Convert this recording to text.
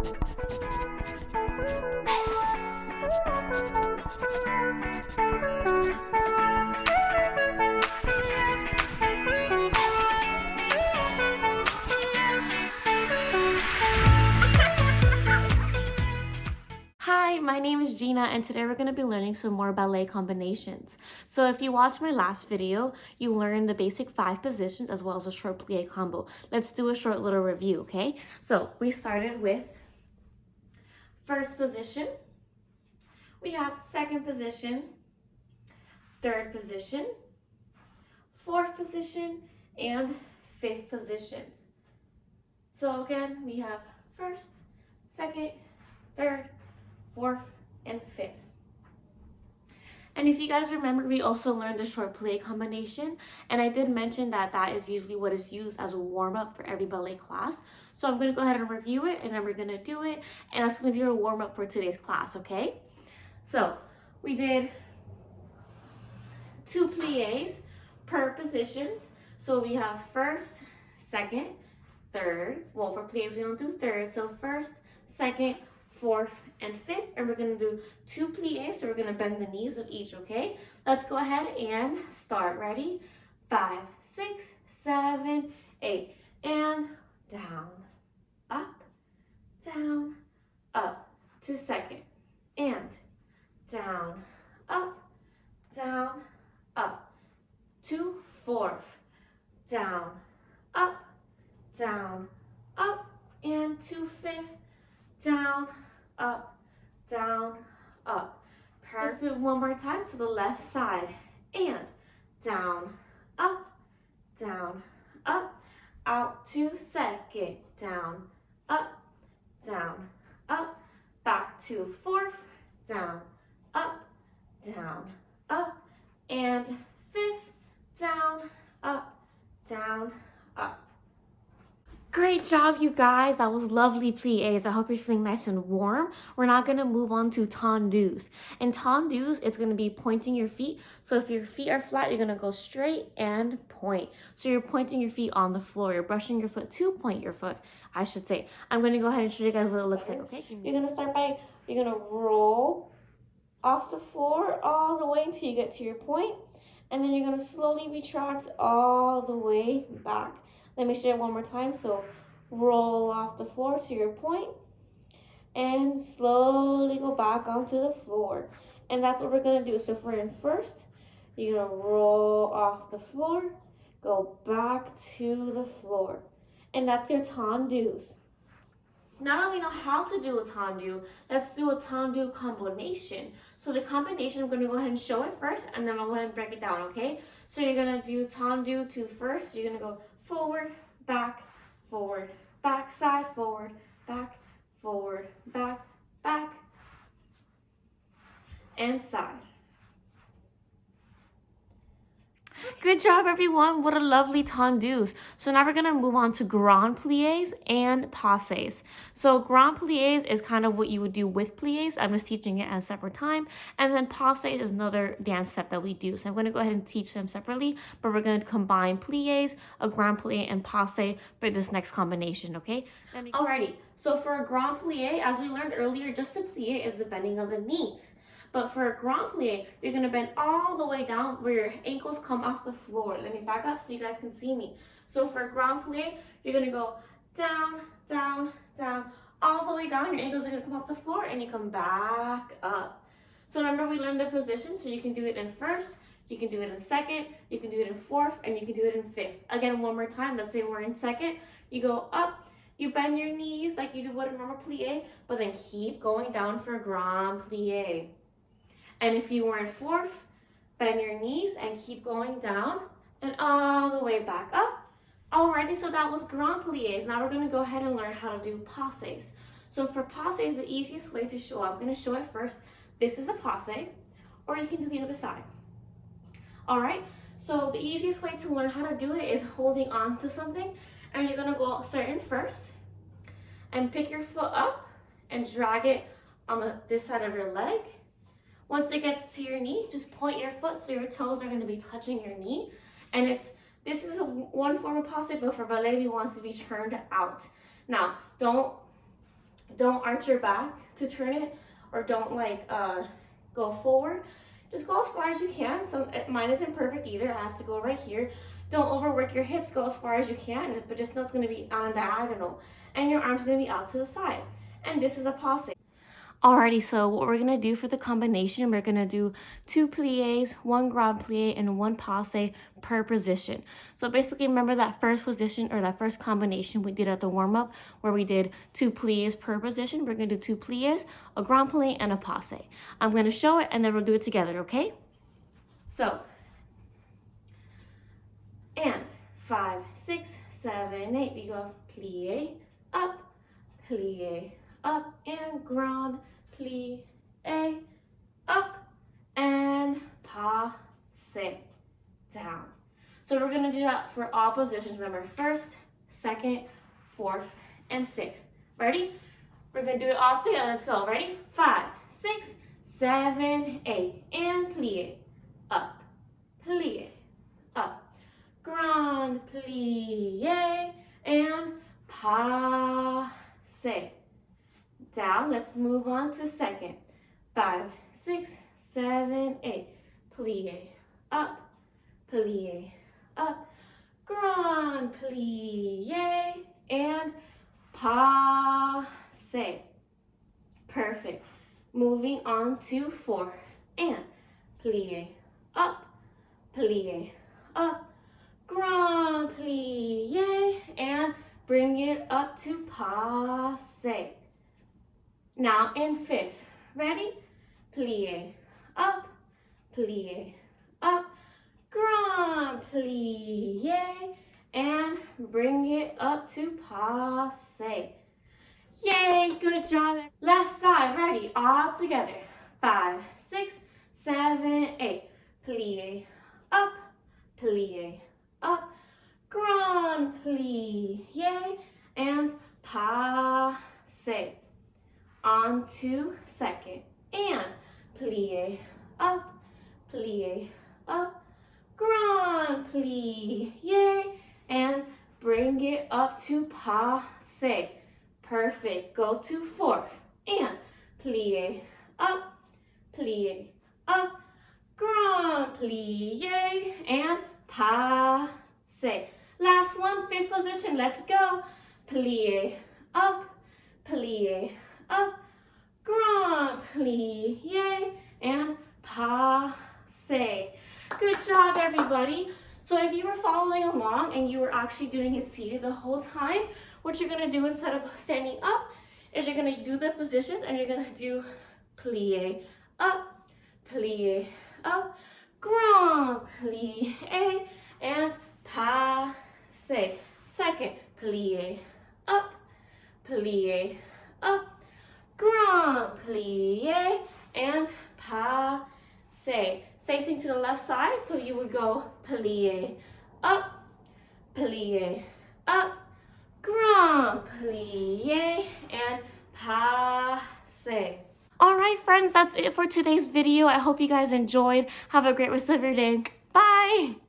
Hi, my name is Gina, and today we're going to be learning some more ballet combinations. So if you watched my last video, you learned the basic 5 positions as well as a short plie combo. Let's do a short little review, okay? So we started with first position, we have second position, third position, fourth position, and fifth positions. So again, we have first, second, third, fourth, and fifth. And if you guys remember, we also learned the short plie combination, and I did mention that that is usually what is used as a warm-up for every ballet class. So I'm going to go ahead and review it, and then we're going to do it, and that's going to be our warm-up for today's class, okay? So we did 2 plies per positions. So we have first, second, third. Well, for plies we don't do third, so first, second, fourth, and fifth, and we're going to do 2 plies, so we're going to bend the knees of each, okay? Let's go ahead and start. Ready? 5, 6, 7, 8, and down, up, to second, and down, up, to fourth, down, up, and to fifth, down, up. Let's do it one more time to the left side, and down, up, out to second, down, up, back to fourth, down, up, and fifth, down, up. Great job, you guys. That was lovely plies. I hope you're feeling nice and warm. We're now going to move on to tendus. In tendus, it's going to be pointing your feet. So if your feet are flat, you're going to go straight and point. So you're pointing your feet on the floor. You're brushing your foot to point your foot, I should say. I'm going to go ahead and show you guys what it looks like, okay? You're going to start by, you're going to roll off the floor all the way until you get to your point. And then you're going to slowly retract all the way back. Let me show you one more time. So roll off the floor to your point and slowly go back onto the floor. And that's what we're going to do. So if we're in first, you're going to roll off the floor, go back to the floor. And that's your tendus. Now that we know how to do a tendu, let's do a tendu combination. So the combination, I'm going to go ahead and show it first, and then I'll go ahead and break it down, okay? So you're going to do tendu to first. You're going to go forward, back, side, forward, back, and side. Good job, everyone. What a lovely tendus. So now we're going to move on to grand plies and passes. So grand plies is kind of what you would do with plies. I'm just teaching it at a separate time. And then passes is another dance step that we do. So I'm going to go ahead and teach them separately, but we're going to combine plies, a grand plie, and passe for this next combination, okay? Alrighty, so for a grand plie, as we learned earlier, just a plie is the bending of the knees. But for a grand plie, you're going to bend all the way down where your ankles come off the floor. Let me back up so you guys can see me. So for a grand plie, you're going to go down, all the way down. Your ankles are going to come off the floor and you come back up. So remember, we learned the position, so you can do it in first, you can do it in second, you can do it in fourth, and you can do it in fifth. Again, one more time. Let's say we're in second. You go up, you bend your knees like you do with a normal plie, but then keep going down for a grand plie. And if you were in fourth, bend your knees and keep going down and all the way back up. Alrighty, so that was grand plies. Now we're going to go ahead and learn how to do passes. So for passes, the easiest way to show, I'm going to show it first. This is a passe, or you can do the other side. Alright, so the easiest way to learn how to do it is holding on to something, and you're going to start in first and pick your foot up and drag it on this side of your leg. Once it gets to your knee, just point your foot so your toes are going to be touching your knee. And this is one form of passe, but for ballet, we want to be turned out. Now, don't Don't arch your back to turn it, or don't like go forward. Just go as far as you can. So mine isn't perfect either. I have to go right here. Don't overwork your hips. Go as far as you can, but just know it's going to be on a diagonal, and your arms are going to be out to the side. And this is a passe. Alrighty, so what we're gonna do for the combination, we're gonna do 2 plies, 1 grand plie, and 1 passe per position. So basically, remember that first position or that first combination we did at the warm-up where we did 2 plies per position. We're gonna do 2 plies, a grand plie, and a passe. I'm gonna show it and then we'll do it together, okay? So, and 5, 6, 7, 8. We go plie, up, and grand plie, up, and passe, down. So we're gonna do that for all positions. Remember, first, second, fourth, and fifth. Ready? We're gonna do it all together. Let's go. Ready? 5, 6, 7, 8, and plie, up, grand plie, and passe, down. Let's move on to second. 5, 6, 7, 8, plie, up, grand plie, and passe. Perfect. Moving on to fourth, and plie, up, grand plie, and bring it up to passe. Now in fifth, ready? Plie, up, grand plie, and bring it up to passe. Yay, good job. Left side, ready? All together. 5, 6, 7, 8. Plie, up, grand plie, and passe. On to second, and plie, up, grand plie, and bring it up to passe. Perfect. Go to fourth, and plie, up, grand plie, and passe. Last one, fifth position. Let's go. Plie, up, grand plie, and passe. Good job, everybody. So if you were following along and you were actually doing it seated the whole time, what you're gonna do instead of standing up is you're gonna do the positions and you're gonna do plie, up, grand plie, and passe. Second, plie, up, grand plie, and passe. Same thing to the left side, so you would go plie, up, grand plie, and passe. All right, friends, that's it for today's video. I hope you guys enjoyed. Have a great rest of your day. Bye.